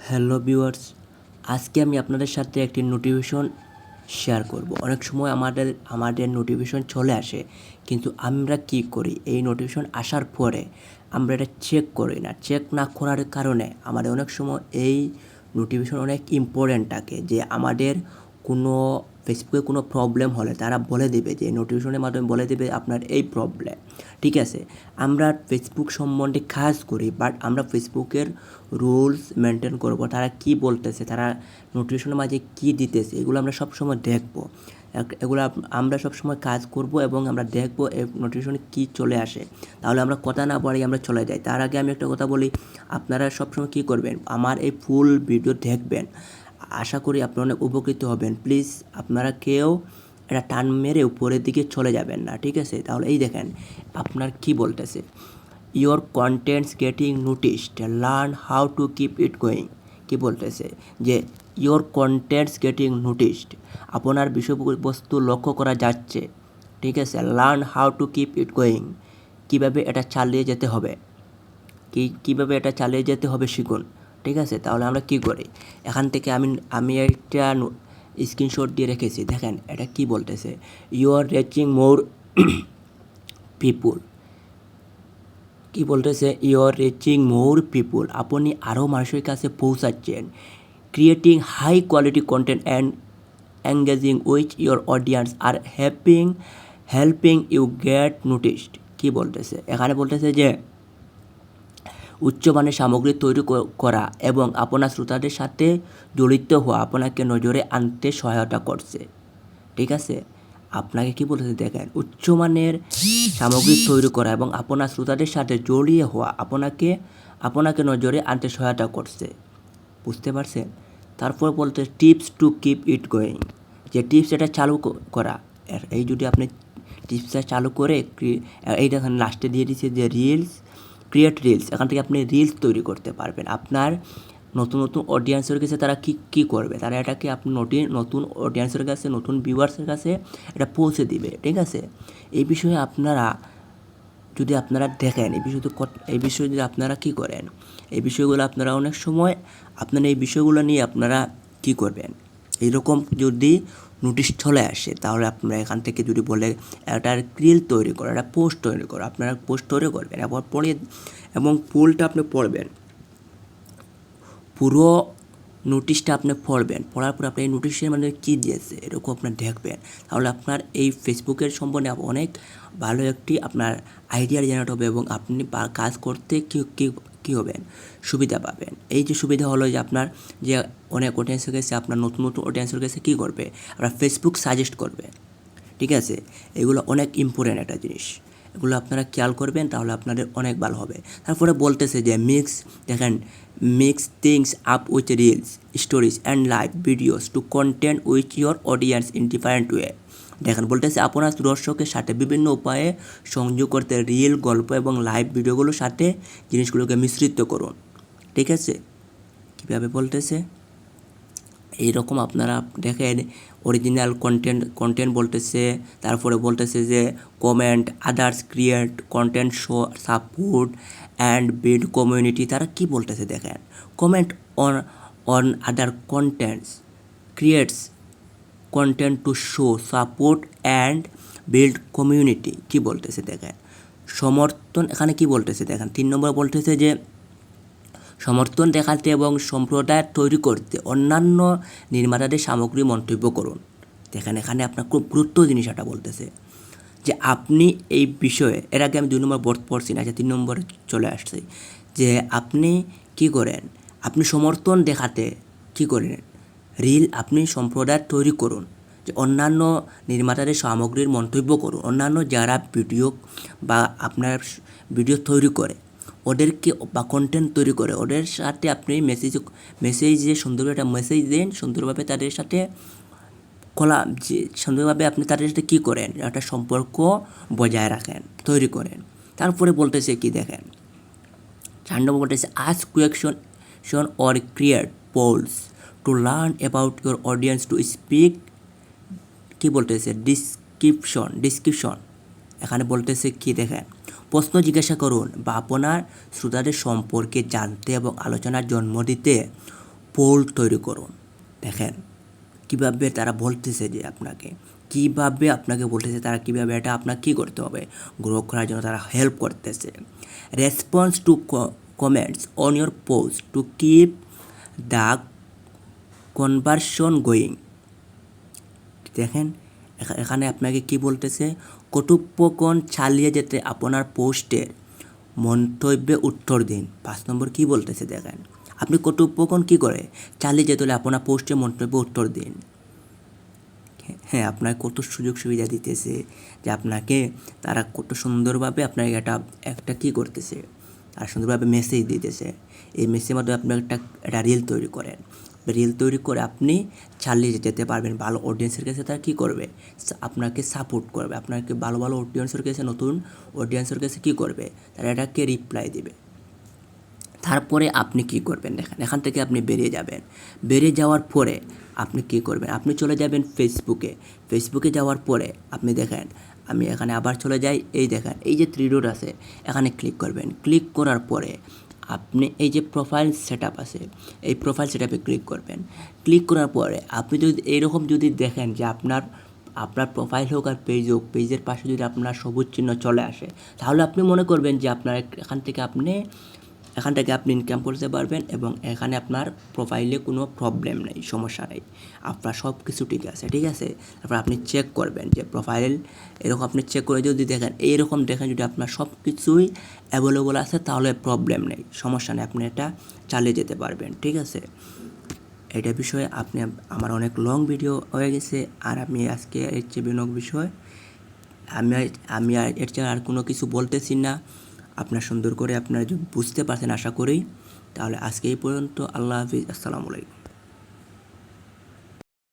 Hello viewers, আজকে আমি আপনাদের সাথে একটি নোটিফিকেশন শেয়ার করব। অনেক সময় আমাদের নোটিফিকেশন চলে আসে, কিন্তু আমরা কি করি, এই নোটিফিকেশন আসার পরে আমরা এটা চেক করি না। চেক না করার কারণে আমাদের অনেক সময় এই নোটিফিকেশন অনেক ইম্পর্ট্যান্ট থাকে, যে আমাদের কোনো ফেসবুকে কোনো প্রবলেম হলে তারা বলে দেবে, যে নোটিফিকেশনের মাধ্যমে বলে দেবে আপনার এই প্রবলেম। ঠিক আছে, আমরা ফেসবুক সম্বন্ধে কাজ করি, বাট আমরা ফেসবুকের রুলস মেনটেন করব, তারা কি বলতেছে, তারা নোটিফিকেশনের মাঝে কি দিতেছে, এগুলো আমরা সবসময় দেখবো। এগুলো আমরা সবসময় কাজ করব এবং আমরা দেখবো এই নোটিফিকেশনে কী চলে আসে। তাহলে আমরা কথা না বাড়িয়ে আমরা চলে যাই। তার আগে আমি একটা কথা বলি, আপনারা সবসময় কী করবেন, আমার এই ফুল ভিডিও দেখবেন। আশা করি আপনারা অনেক উপকৃত হবেন। প্লিজ আপনারা কেউ এটা টান মেরে উপরের দিকে চলে যাবেন না, ঠিক আছে? তাহলে এই দেখেন আপনার কি বলতেছে, your contents getting noticed, learn how to keep it going. কি বলতেছে যে ইয়োর কন্টেন্টস গেটিং নোটিসড, আপনার বিষয়বস্তু লক্ষ্য করা যাচ্ছে, ঠিক আছে? Learn how to keep it going, কীভাবে এটা চালিয়ে যেতে হবে, কীভাবে এটা চালিয়ে যেতে হবে শিখুন, ঠিক আছে? তাহলে আমরা কি করি, এখান থেকে আমি একটা স্ক্রিনশট দিয়ে রেখেছি। দেখেন এটা কি বলতেছে, ইউ আর রিচিং মোর পিপুল। কি বলতেছে, ইউ আর রিচিং মোর পিপুল, আপনি আরও মানুষের কাছে পৌঁছাচ্ছেন। Creating high quality content and engaging with your audience আর হেল্পিং ইউ গেট নোটিসড। কি বলতেছে, এখানে বলতেছে যে উচ্চমানের সামগ্রী তৈরি করা এবং আপনার শ্রোতাদের সাথে জড়িত হওয়া আপনাকে নজরে আনতে সহায়তা করছে, ঠিক আছে? আপনাকে কি বলতেছে দেখেন, উচ্চমানের সামগ্রী তৈরি করা এবং আপনার শ্রোতাদের সাথে জড়িয়ে হওয়া আপনাকে নজরে আনতে সহায়তা করছে, বুঝতে পারছেন? তারপর বলতে tips to keep it going, যে টিপস এটা চালু করা। এই যদি আপনি টিপসটা চালু করে এই দেখেন লাস্টে দিয়ে দিচ্ছে যে ক্রিয়েট রিলস, এখান থেকে আপনি রিলস তৈরি করতে পারবেন। আপনার নতুন নতুন অডিয়েন্সের কাছে তারা কী করবে, তারা এটাকে আপনি নতুন অডিয়েন্সের কাছে, নতুন ভিউয়ার্সের কাছে এটা পৌঁছে দিবে, ঠিক আছে? এই বিষয়ে আপনারা দেখেন, এই বিষয়ে যদি আপনারা কী করেন, এই বিষয়গুলো আপনারা অনেক সময় এই বিষয়গুলো নিয়ে আপনারা কী করবেন, এইরকম যদি নোটিশ চলে আসে, তাহলে আপনারা এখান থেকে যদি বলে একটা রিল তৈরি করো, একটা পোস্ট তৈরি করো, আপনারা পোস্ট তৈরি করবেন এবং ফুলটা আপনি পড়বেন, পুরো নোটিশটা আপনি পড়বেন। পড়ার পর আপনি এই নোটিশের মানে কী দিয়েছে এরকম আপনার দেখবেন। তাহলে আপনার এই ফেসবুকের সম্বন্ধে অনেক ভালো একটি আপনার আইডিয়া জেনারেট হবে এবং আপনি কাজ করতে কী হবেন, সুবিধা পাবেন। এই যে সুবিধা হলো যে আপনার যে অনেক অডিয়েন্সের কাছে, আপনার নতুন নতুন অডিয়েন্সের কাছে কী করবে, আপনার ফেসবুক সাজেস্ট করবে, ঠিক আছে? এগুলো অনেক ইম্পর্ট্যান্ট একটা জিনিস, এগুলো আপনারা খেয়াল করবেন, তাহলে আপনাদের অনেক ভালো হবে। তারপরে বলতেছে যে mix things up with reels, stories and live videos two content with your audience in different way. দেখেন বলতেছে আপনার দর্শকের সাথে বিভিন্ন উপায়ে সংযোগ করতে রিল, গল্প এবং লাইভ ভিডিওগুলোর সাথে জিনিসগুলোকে মিশ্রিত করুন, ঠিক আছে? কীভাবে বলতেছে এইরকম আপনারা দেখেন, অরিজিনাল কন্টেন্ট বলতেছে, তারপরে বলতেছে যে comment, others create content, show support and build community. তারা কি বলতেছে দেখেন, comment on other contents, creates content to show support and build community. কি বলতেছে দেখেন, সমর্থন, এখানে কি বলতেছে দেখেন 3 নম্বর বলতেছে যে সমর্থন দেখাতে এবং সম্প্রদায় তৈরি করতে অন্যান্য নির্মাতাদের সামগ্রী মন্তব্য করুন। দেখেন এখানে আপনার খুব গুরুত্ব জিনিস এটা বলতেছে যে আপনি এই বিষয়ে, এর আগে আমি 2 নম্বর পড়ছি না, 3 নম্বরে চলে আসছি, যে আপনি কি করেন, আপনি সমর্থন দেখাতে কি করেন, রিল আপনি সম্প্রদায় তৈরি করুন, যে অন্যান্য নির্মাতাদের সামগ্রীর মন্তব্য করুন, অন্যান্য যারা ভিডিও বা আপনার ভিডিও তৈরি করে ওদেরকে বা কন্টেন্ট তৈরি করে ওদের সাথে আপনি মেসেজে সুন্দরভাবে একটা মেসেজ দেন, সুন্দরভাবে তাদের সাথে সুন্দরভাবে আপনি তাদের সাথে কী করেন, একটা সম্পর্ক বজায় রাখেন, তৈরি করেন। তারপরে বলতেছে কি দেখেন 4 নম্বর বলতেছে ask question or create polls to learn about your audience to speak. কী বলতেছে ডিসক্রিপশন, এখানে বলতেছে কি দেখেন, প্রশ্ন জিজ্ঞাসা করুন বা আপনার শ্রোতাদের সম্পর্কে জানতে এবং আলোচনার জন্ম দিতে পোল তৈরি করুন। দেখেন কীভাবে তারা বলতেছে যে আপনাকে বলতেছে তারা কীভাবে এটা আপনাকে কী করতে হবে, গ্রো করার জন্য তারা হেল্প করতেছে। Response to comments on your post to keep the conversation going. দেখেন এখানে আপনাকে কি বলতেছে, কটুপকন চালিয়ে যেতে আপনার পোস্টের মন্তব্যে উত্তর দিন। 5 নম্বর কী বলতেছে দেখেন, আপনি কটুপকন কী করে চালিয়ে যেতে হলে আপনার পোস্টের মন্তব্যে উত্তর দিন। হ্যাঁ, আপনার কত সুযোগ সুবিধা দিতেছে যে আপনাকে তারা কত সুন্দরভাবে আপনাকে একটা কী করতেছে, আর সুন্দরভাবে মেসেজ দিতেছে। এই মেসেজের মাধ্যমে আপনি একটা রিল তৈরি করেন। রিল তৈরি করে আপনি চালিয়ে যেতে পারবেন। ভালো অডিয়েন্সের কাছে তারা কী করবে, আপনাকে সাপোর্ট করবে। আপনাকে ভালো ভালো অডিয়েন্সের কাছে, নতুন অডিয়েন্সের কাছে কী করবে, তারা এটাকে রিপ্লাই দিবে। তারপরে আপনি কি করবেন দেখেন, এখান থেকে আপনি বেরিয়ে যাবেন। বেরিয়ে যাওয়ার পরে আপনি কি করবেন, আপনি চলে যাবেন ফেসবুকে যাওয়ার পরে আপনি দেখেন, আমি এখানে আবার চলে যাই, এই দেখেন এই যে 3 ডট আছে এখানে ক্লিক করবেন। ক্লিক করার পরে আপনি এই যে প্রোফাইল সেটআপ আছে, এই প্রোফাইল সেটআপে ক্লিক করবেন। ক্লিক করার পরে আপনি যদি এইরকম যদি দেখেন যে আপনার প্রোফাইল হোক আর পেজ হোক, পেজের পাশে যদি আপনার সবুজ চিহ্ন চলে আসে, তাহলে আপনি মনে করবেন যে আপনার এখান থেকে আপনি ইনকাম করতে পারবেন এবং এখানে আপনার প্রোফাইলে কোনো প্রবলেম নেই, সমস্যা নেই, আপনার সব কিছু ঠিক আছে। তারপর আপনি চেক করবেন যে প্রোফাইল এরকম আপনি চেক করে যদি দেখেন এইরকম দেখেন যদি আপনার সব কিছুই অ্যাভেলেবল আছে, তাহলে প্রবলেম নেই, সমস্যা নেই, আপনি এটা চালিয়ে যেতে পারবেন। ঠিক আছে, এটা বিষয়ে আমার অনেক লং ভিডিও হয়ে গেছে, আর আমি আজকে এর চেয়ে বিভিন্ন বিষয় আমি এর চেয়ে আর কোনো কিছু বলতেছি না। আপনার সুন্দর করে আপনারা যদি বুঝতে পারছেন আশা করি। তাহলে আজকে এই পর্যন্ত। আল্লাহ হাফিজ, আসসালামু আলাইকুম।